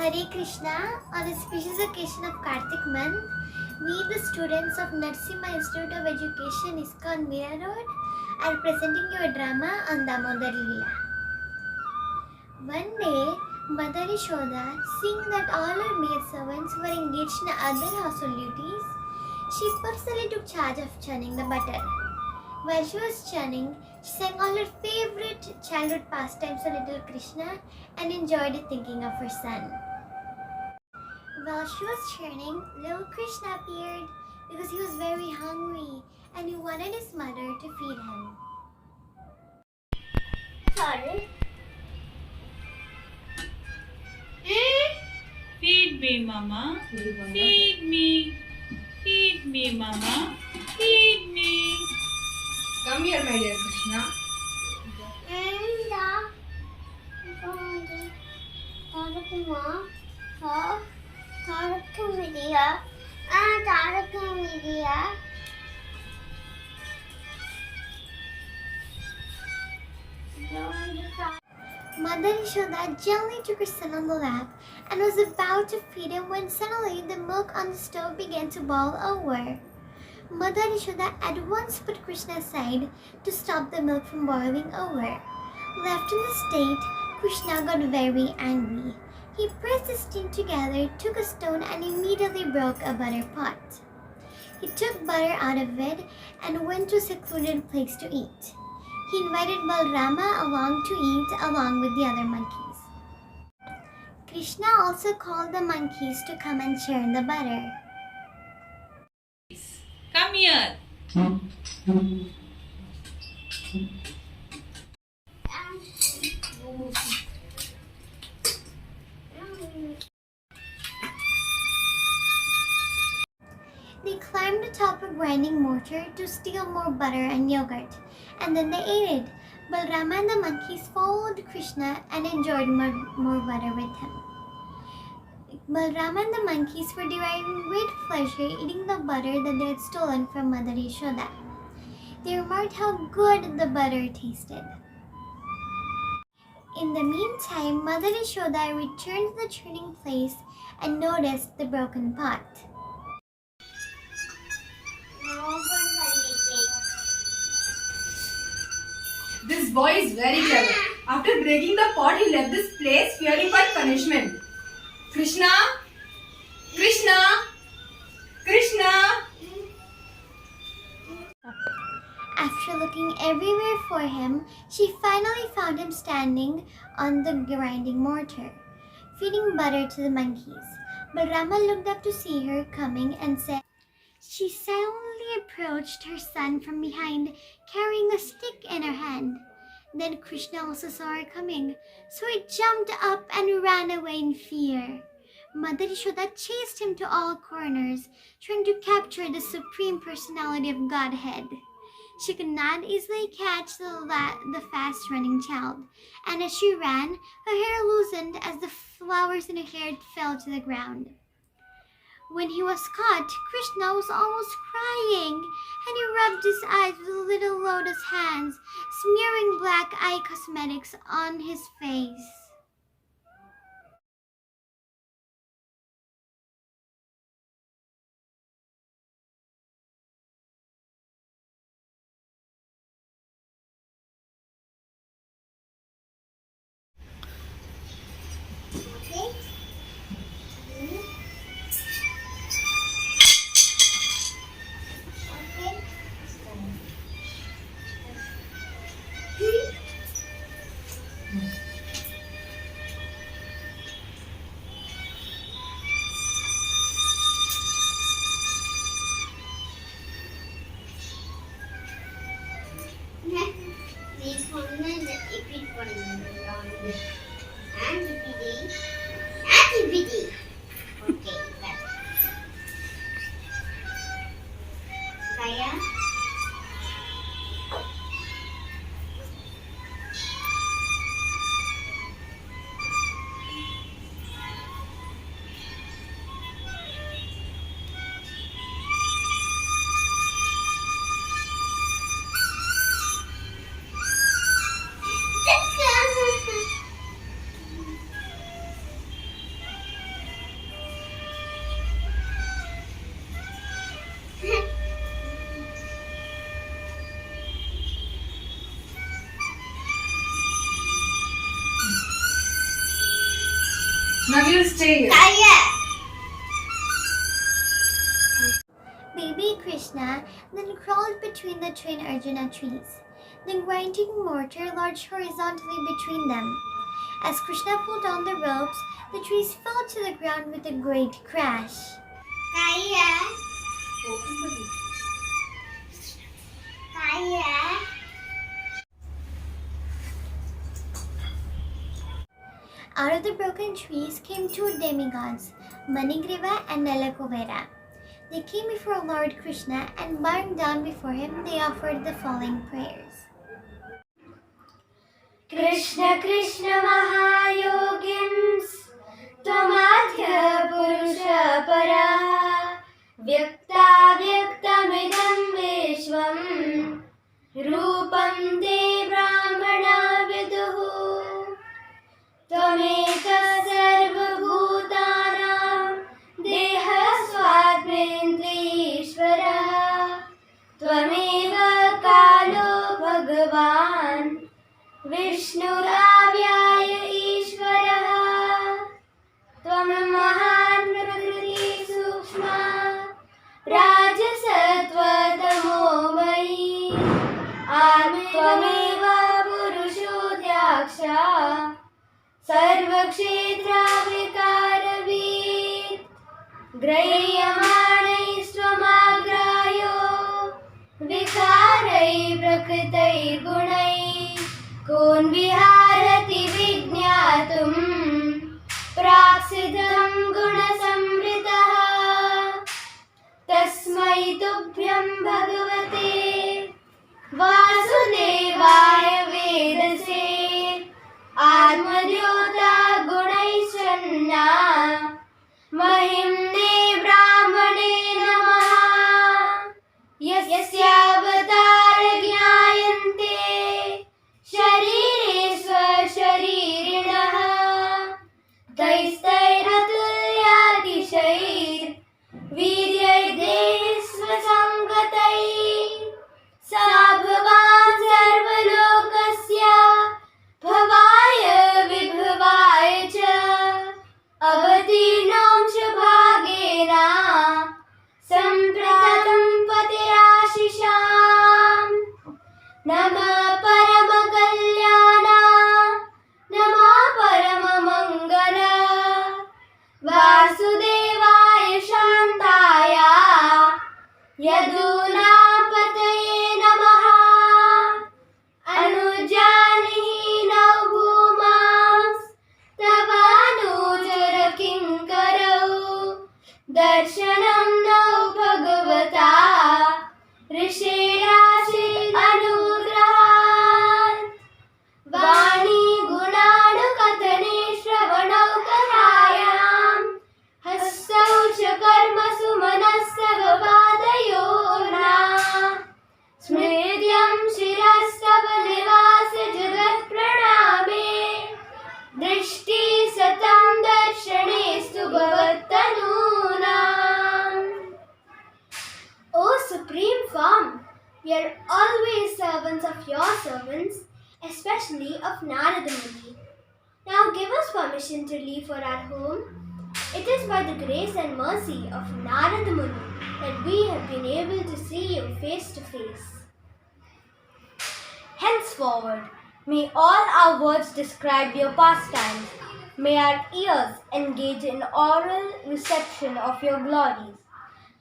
Hare Krishna. On the auspicious occasion of Kartik month, we, the students of Narasimha Institute of Education, ISKCON Mira Road, are presenting you a drama on Damodar Lila. One day, Mother Yashoda, seeing that all her maidservants were engaged in other household duties, she personally took charge of churning the butter. While she was churning, she sang all her favorite childhood pastimes to little Krishna and enjoyed thinking of her son. While she was churning, little Krishna appeared because he was very hungry and he wanted his mother to feed him. Sorry. Feed me, Mama. Feed me. Feed me, Mama. Feed me. Come here, my dear Krishna. Mother Yashoda gently took her son on the lap and was about to feed him when suddenly the milk on the stove began to boil over. Mother Yashoda at once put Krishna aside to stop the milk from boiling over. Left in the state, Krishna got very angry. He pressed his teeth together, took a stone and immediately broke a butter pot. He took butter out of it and went to a secluded place to eat. He invited Balrama along to eat along with the other monkeys. Krishna also called the monkeys to come and share the butter. Come here. They climbed atop a grinding mortar to steal more butter and yogurt, and then they ate it. Balrama and the monkeys followed Krishna and enjoyed more butter with him. Balrama and the monkeys were deriving great pleasure eating the butter that they had stolen from Mother Yashoda. They remarked how good the butter tasted. In the meantime, Mother Yashoda returned to the churning place and noticed the broken pot. This boy is very clever. After breaking the pot, he left this place fearing for punishment. Krishna! Krishna! Krishna! After looking everywhere for him, she finally found him standing on the grinding mortar, feeding butter to the monkeys. Balrama looked up to see her coming and said, she silently approached her son from behind, carrying a stick in her hand. Then Krishna also saw her coming, so he jumped up and ran away in fear. Mother Yashoda chased him to all corners, trying to capture the Supreme Personality of Godhead. She could not easily catch the fast-running child, and as she ran, her hair loosened as the flowers in her hair fell to the ground. When he was caught, Krishna was almost crying, and he rubbed his eyes with little lotus hands, smearing black eye cosmetics on his face. Now you stay here. Baby Krishna then crawled between the twin Arjuna trees. The grinding mortar lodged horizontally between them. As Krishna pulled on the ropes, the trees fell to the ground with a great crash. Out of the broken trees came two demigods, Manigriva and Nalakuvera. They came before Lord Krishna and bowing down before him, they offered the following prayers. Krishna Krishna Mahayogins Tvamadhya Purusha Para Vyakta Vyaktamidam Vishwam Rupam Te Brahmana Viduhu Tvameka Sarva Bhutanam Deha Swadmendri Ishvara Tvameva Kalo Bhagavan Vishnuravya Ishvara Tvam Mahan Prakriti Sukshma Rajasattva Tamomayi Tvameva Purusho Dhyaksha Sarvakshetra Vikaravid Grahyamanai Swamagrayo Vikarai Prakritai Gunai Kon Viharati Vijnatum Praksidam Guna Samritaha Tasmai Tubhyam Bhagavate Vasudevaya Vedase Atmadyota Gunaishwanna Mahimne Brahmane Namaha Yasyavatara Jnayante Sharire Shariridah Taistairatyati Shair Vidyai Svasangatai Sabhavan Sarvalokasya Bhavaya Vibhavaya Cha Avatirnam Shabhagena Sampratam Patirashisham Nama Parama Kalyana Nama Parama Mangala Vasudevaya Shantaya Yaduna Pataye Namaha Anujanihi Naubhumams Tavanujar Kinkarau Darshanam Nau Bhagavata Rishirashi Anugrahat Vani Gunanukatane Shravanau Karayam Hastau Chakarmasu Manasavadayorna Smrityam Shirastava Jagat Praname Drishti Satam Darshanestu Bhavattanunam. O Supreme Form, we are always servants of your servants, especially of Narada Muni. Now give us permission to leave for our home. It is by the grace and mercy of Narada Muni that we have been able to see you face to face. Henceforward, may all our words describe your pastimes. May our ears engage in oral reception of your glories.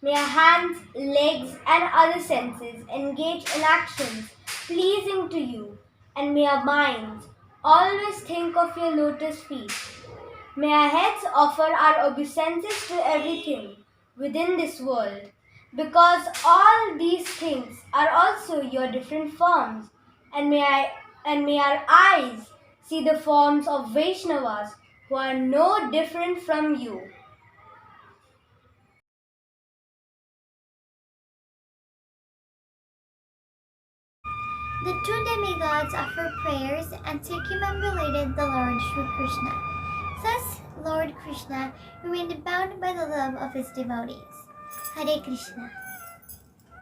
May our hands, legs, and other senses engage in actions pleasing to you. And may our minds always think of your lotus feet. May our heads offer our obeisances to everything within this world, because all these things are also your different forms. And may our eyes see the forms of Vaishnavas who are no different from you. The two demigods offered prayers and circumambulated the Lord Sri Krishna. Thus, Lord Krishna remained bound by the love of his devotees. Hare Krishna.